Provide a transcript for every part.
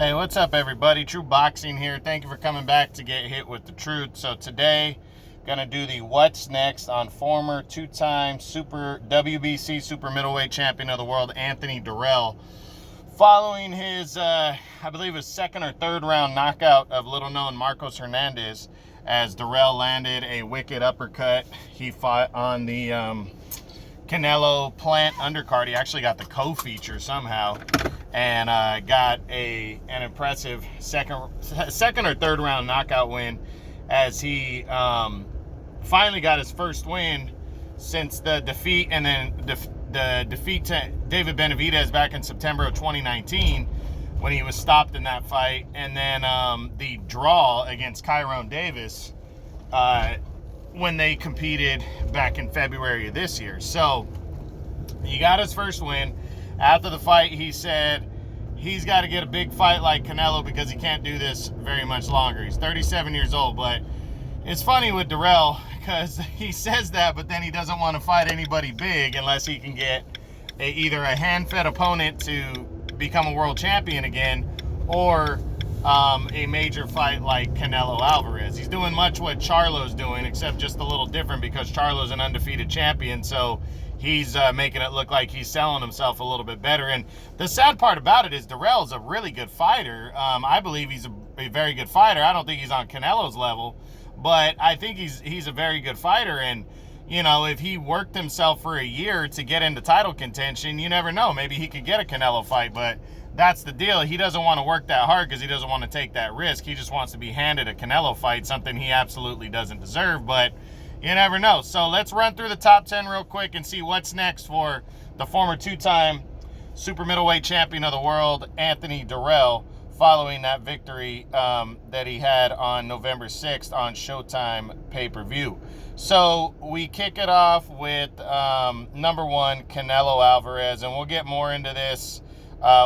Hey, what's up, everybody? True Boxing here. Thank you for coming back to get hit with the truth. So today, gonna do the what's next on former two-time super WBC super middleweight champion of the world, Anthony Dirrell, following his, I believe, his second or third round knockout of little-known Marcos Hernandez, as Dirrell landed a wicked uppercut. He fought on the Canelo Plant undercard. He actually got the co-feature somehow, and got an impressive second or third round knockout win, as he finally got his first win since the defeat, and then the defeat to David Benavidez back in September of 2019 when he was stopped in that fight, and then the draw against Kyron Davis when they competed back in February of this year. So he got his first win. After the fight, he said he's got to get a big fight like Canelo because he can't do this very much longer. He's 37 years old, but it's funny with Dirrell because he says that, but then he doesn't want to fight anybody big unless he can get either a hand-fed opponent to become a world champion again, or a major fight like Canelo Alvarez. He's doing much what Charlo's doing, except just a little different because Charlo's an undefeated champion, so he's making it look like he's selling himself a little bit better. And the sad part about it is Dirrell's a really good fighter. I believe he's a very good fighter. I don't think he's on Canelo's level, but I think he's a very good fighter. And, you know, if he worked himself for a year to get into title contention, you never know. Maybe he could get a Canelo fight, but that's the deal. He doesn't want to work that hard because he doesn't want to take that risk. He just wants to be handed a Canelo fight, something he absolutely doesn't deserve, but you never know. So let's run through the top 10 real quick and see what's next for the former two-time super middleweight champion of the world, Anthony Dirrell, following that victory that he had on November 6th on Showtime pay-per-view. So we kick it off with number one, Canelo Alvarez, and we'll get more into this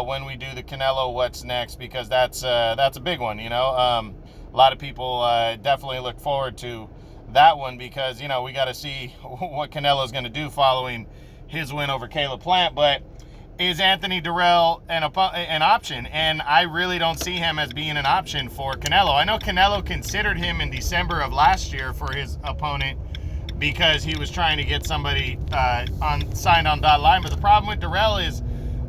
when we do the Canelo what's next, because that's a big one. You know, a lot of people definitely look forward to that one because, you know, we got to see what Canelo's going to do following his win over Caleb Plant. But is Anthony Dirrell an option? And I really don't see him as being an option for Canelo. I know Canelo considered him in December of last year for his opponent because he was trying to get somebody signed on dotted line. But the problem with Dirrell is,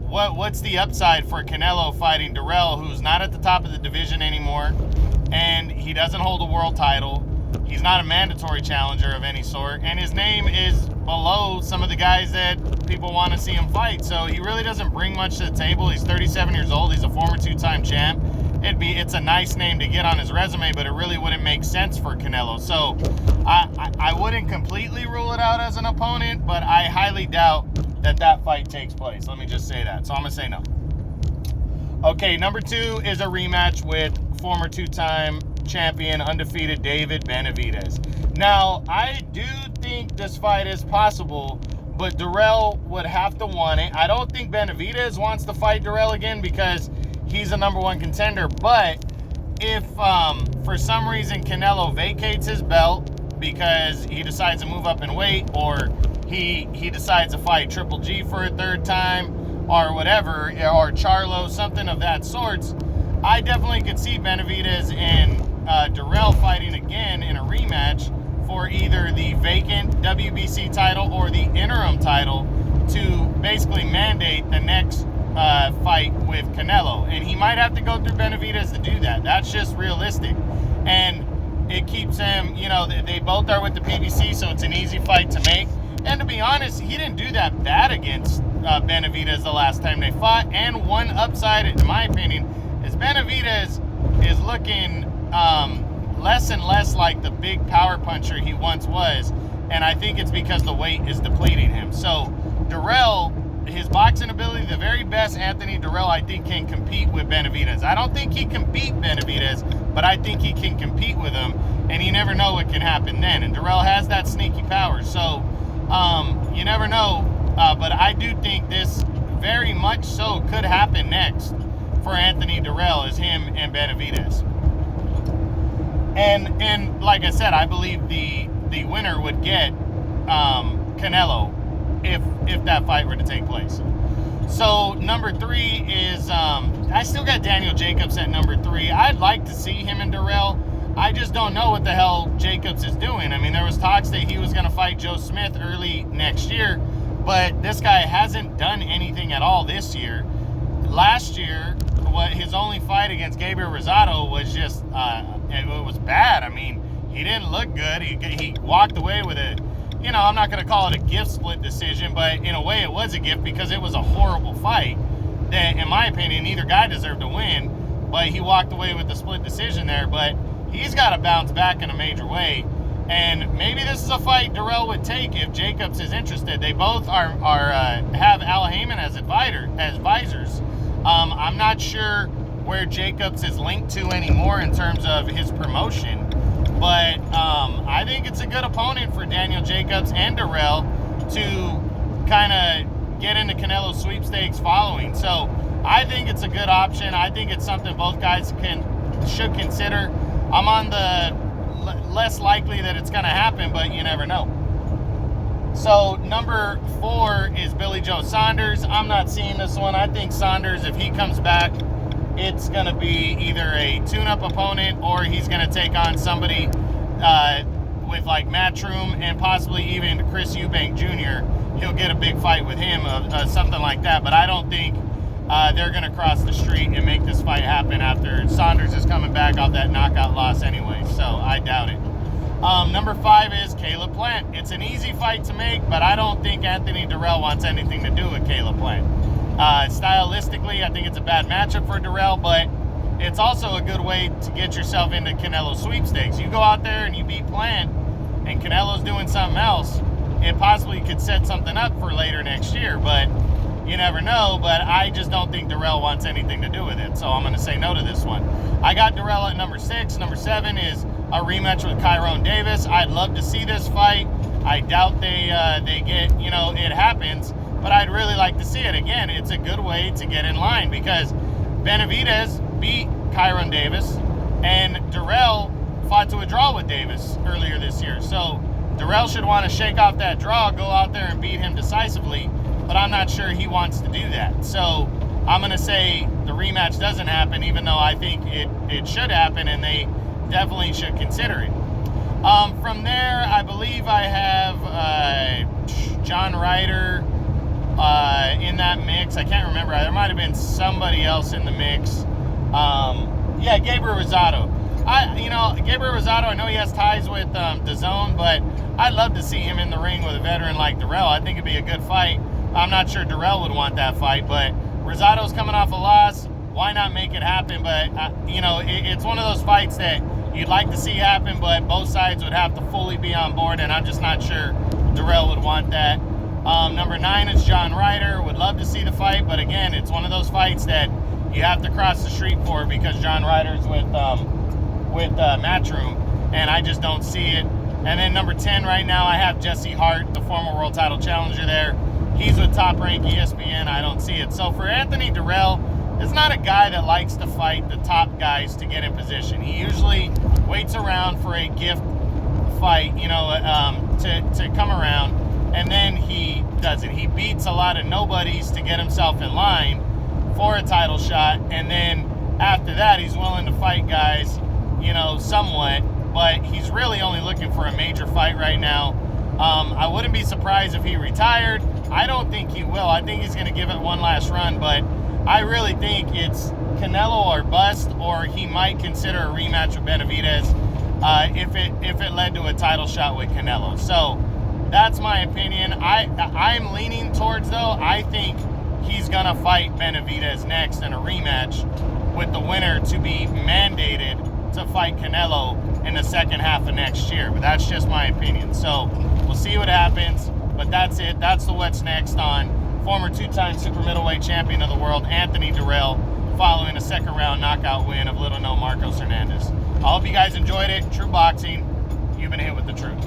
what's the upside for Canelo fighting Dirrell, who's not at the top of the division anymore, and he doesn't hold a world title? He's not a mandatory challenger of any sort, and his name is below some of the guys that people want to see him fight. So he really doesn't bring much to the table. He's 37 years old. He's a former two-time champ. It's a nice name to get on his resume, but it really wouldn't make sense for Canelo. So I wouldn't completely rule it out as an opponent, but I highly doubt that fight takes place. Let me just say that. So I'm going to say no. Okay, number two is a rematch with former two-time champion, undefeated David Benavidez. Now, I do think this fight is possible, but Dirrell would have to want it. I don't think Benavidez wants to fight Dirrell again because he's a number one contender. But if for some reason Canelo vacates his belt because he decides to move up in weight, or he decides to fight Triple G for a third time, or whatever, or Charlo, something of that sorts, I definitely could see Benavidez and Dirrell fighting again in a rematch for either the vacant WBC title or the interim title to basically mandate the next fight with Canelo. And he might have to go through Benavidez to do that. That's just realistic. And it keeps him, you know, they both are with the PBC, so it's an easy fight to make. And to be honest, he didn't do that bad against Benavidez the last time they fought. And one upside, in my opinion, is Benavidez is looking less and less like the big power puncher he once was, and I think it's because the weight is depleting him. So Dirrell, his boxing ability, the very best Anthony Dirrell, I think, can compete with Benavidez. I don't think he can beat Benavidez, but I think he can compete with him, and you never know what can happen then. And Dirrell has that sneaky power, so you never know, but I do think this very much so could happen next for Anthony Dirrell, is him and Benavidez. And like I said, I believe the winner would get Canelo if that fight were to take place. So number 3 is, I still got Daniel Jacobs at number 3. I'd like to see him and Dirrell. I just don't know what the hell Jacobs is doing. I mean, there was talks that he was going to fight Joe Smith early next year, but this guy hasn't done anything at all this year. Last year, his only fight against Gabriel Rosado was just, it was bad. I mean, he didn't look good. He walked away with a, you know, I'm not going to call it a gift split decision, but in a way it was a gift because it was a horrible fight that, in my opinion, neither guy deserved to win, but he walked away with the split decision there. But he's got to bounce back in a major way, and maybe this is a fight Dirrell would take if Jacobs is interested. They both have Al Heyman as advisors. I'm not sure where Jacobs is linked to anymore in terms of his promotion, but I think it's a good opponent for Daniel Jacobs and Dirrell to kind of get into Canelo sweepstakes following. So I think it's a good option. I think it's something both guys should consider. I'm on the less likely that it's going to happen, but you never know. So number 4 is Billy Joe Saunders. I'm not seeing this one. I think Saunders, if he comes back, it's going to be either a tune-up opponent or he's going to take on somebody with like Matchroom and possibly even Chris Eubank Jr. He'll get a big fight with him, something like that. But I don't think they're going to cross the street and make this fight happen after Saunders is coming back off that knockout loss anyway. So I doubt it. Number 5 is Caleb Plant. It's an easy fight to make, but I don't think Anthony Dirrell wants anything to do with Caleb Plant. Stylistically, I think it's a bad matchup for Dirrell, but it's also a good way to get yourself into Canelo sweepstakes. You go out there and you beat Plant, and Canelo's doing something else, it possibly could set something up for later next year, but you never know. But I just don't think Dirrell wants anything to do with it, so I'm going to say no to this one. I got Dirrell at number 6. Number 7 is a rematch with Kyron Davis. I'd love to see this fight. I doubt they get, you know, it happens, but I'd really like to see it. Again, it's a good way to get in line because Benavidez beat Kyron Davis and Dirrell fought to a draw with Davis earlier this year. So Dirrell should want to shake off that draw, go out there and beat him decisively, but I'm not sure he wants to do that. So I'm going to say the rematch doesn't happen, even though I think it should happen and they definitely should consider it. From there, I believe I have John Ryder in that mix. I can't remember. There might have been somebody else in the mix. Yeah, Gabriel Rosado. Gabriel Rosado, I know he has ties with DAZN, but I'd love to see him in the ring with a veteran like Dirrell. I think it'd be a good fight. I'm not sure Dirrell would want that fight, but Rosado's coming off a loss. Why not make it happen? But, it's one of those fights that you'd like to see happen, but both sides would have to fully be on board, and I'm just not sure Dirrell would want that. Number 9 is John Ryder. Would love to see the fight, but again, it's one of those fights that you have to cross the street for because John Ryder's with Matchroom, and I just don't see it. And then number 10 right now, I have Jesse Hart, the former world title challenger there. He's with Top Rank ESPN. I don't see it. So for Anthony Dirrell, it's not a guy that likes to fight the top guys to get in position. He usually waits around for a gift fight, to come around, and then he does it. He beats a lot of nobodies to get himself in line for a title shot, and then after that, he's willing to fight guys, somewhat, but he's really only looking for a major fight right now. I wouldn't be surprised if he retired. I don't think he will. I think he's going to give it one last run, but I really think it's Canelo or bust, or he might consider a rematch with Benavidez if it led to a title shot with Canelo. So that's my opinion. I'm leaning towards, though, I think he's going to fight Benavidez next in a rematch with the winner to be mandated to fight Canelo in the second half of next year. But that's just my opinion. So we'll see what happens. But that's it. That's the what's next on former 2-time super middleweight champion of the world, Anthony Dirrell, following a second round knockout win of little-known Marcos Hernandez. I hope you guys enjoyed it. True Boxing, you've been hit with the truth.